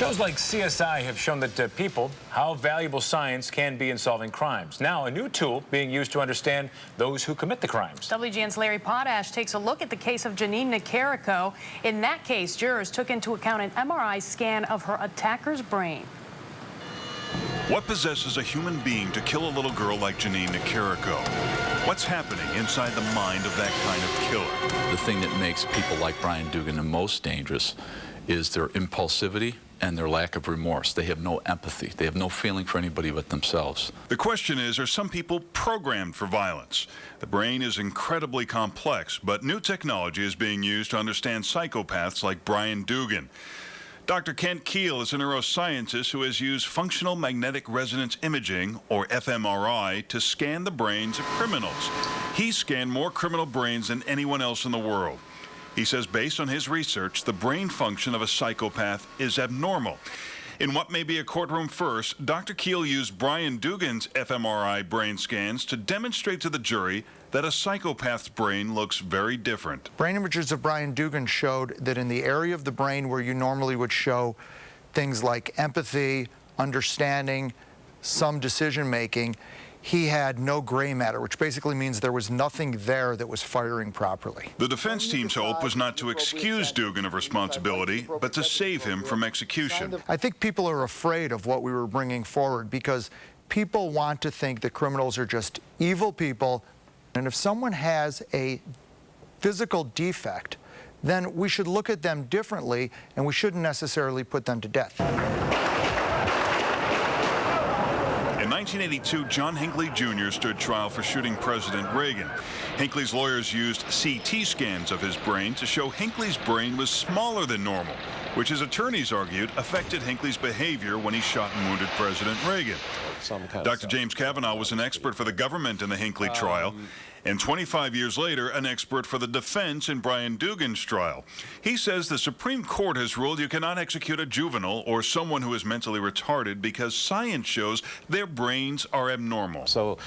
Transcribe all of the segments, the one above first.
Shows like CSI have shown that people how valuable science can be in solving crimes. Now, a new tool being used to understand those who commit the crimes. WGN's Larry Potash takes a look at the case of Janine Nicarico. In that case, jurors took into account an MRI scan of her attacker's brain. What possesses a human being to kill a little girl like Janine Nicarico? What's happening inside the mind of that kind of killer? The thing that makes people like Brian Dugan the most dangerous is their impulsivity and their lack of remorse. They have no empathy. They have no feeling for anybody but themselves. The question is, are some people programmed for violence? The brain is incredibly complex, but new technology is being used to understand psychopaths like Brian Dugan. Dr. Kent Keel is a neuroscientist who has used functional magnetic resonance imaging, or fMRI, to scan the brains of criminals. He's scanned more criminal brains than anyone else in the world. He says based on his research, the brain function of a psychopath is abnormal. In what may be a courtroom first, Dr. Keel used Brian Dugan's fMRI brain scans to demonstrate to the jury that a psychopath's brain looks very different. Brain images of Brian Dugan showed that in the area of the brain where you normally would show things like empathy, understanding, some decision-making, he had no gray matter, which basically means there was nothing there that was firing properly. The defense team's hope was not to excuse Dugan of responsibility, but to save him from execution. I think people are afraid of what we were bringing forward because people want to think that criminals are just evil people. And if someone has a physical defect, then we should look at them differently, and we shouldn't necessarily put them to death. In 1982, John Hinckley Jr. stood trial for shooting President Reagan. Hinckley's lawyers used CT scans of his brain to show Hinckley's brain was smaller than normal, which his attorneys argued affected Hinckley's behavior when he shot and wounded President Reagan. Dr. James Kavanaugh was an expert for the government in the Hinckley trial, and 25 years later, an expert for the defense in Brian Dugan's trial. He says the Supreme Court has ruled you cannot execute a juvenile or someone who is mentally retarded because science shows their brains are abnormal. So,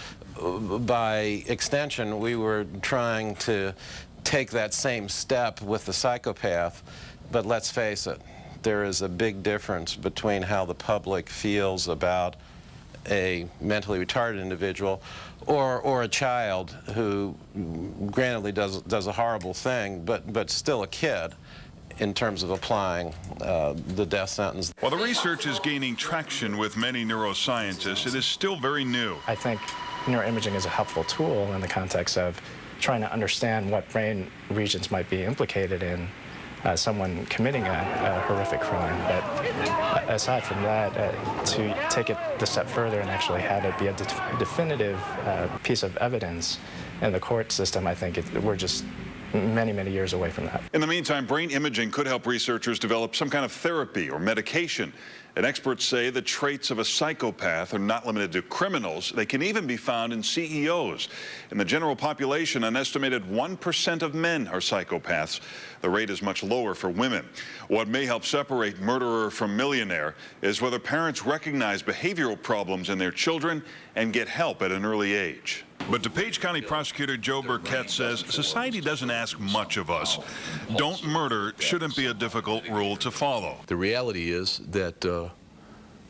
by extension, we were trying to take that same step with the psychopath, but let's face it, there is a big difference between how the public feels about a mentally retarded individual or a child who granted does a horrible thing, but still a kid in terms of applying the death sentence. While the research is gaining traction with many neuroscientists, it is still very new. I think neuroimaging is a helpful tool in the context of trying to understand what brain regions might be implicated in someone committing a horrific crime. But aside from that, to take it the step further and actually have it be a definitive piece of evidence in the court system, I think we're just many, many years away from that. In the meantime, brain imaging could help researchers develop some kind of therapy or medication. And experts say the traits of a psychopath are not limited to criminals. They can even be found in CEOs. In the general population, an estimated 1% of men are psychopaths. The rate is much lower for women. What may help separate murderer from millionaire is whether parents recognize behavioral problems in their children and get help at an early age. But DuPage County Prosecutor Joe Burkett says society doesn't ask much of us. Don't murder shouldn't be a difficult rule to follow. The reality is that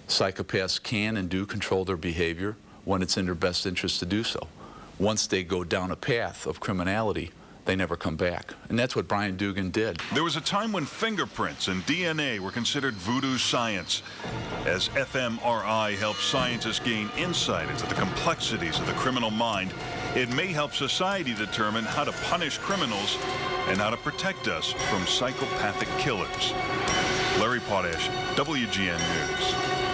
psychopaths can and do control their behavior when it's in their best interest to do so. Once they go down a path of criminality, they never come back. And that's what Brian Dugan did. There was a time when fingerprints and DNA were considered voodoo science. As fMRI helps scientists gain insight into the complexities of the criminal mind, it may help society determine how to punish criminals and how to protect us from psychopathic killers. Larry Potash, WGN News.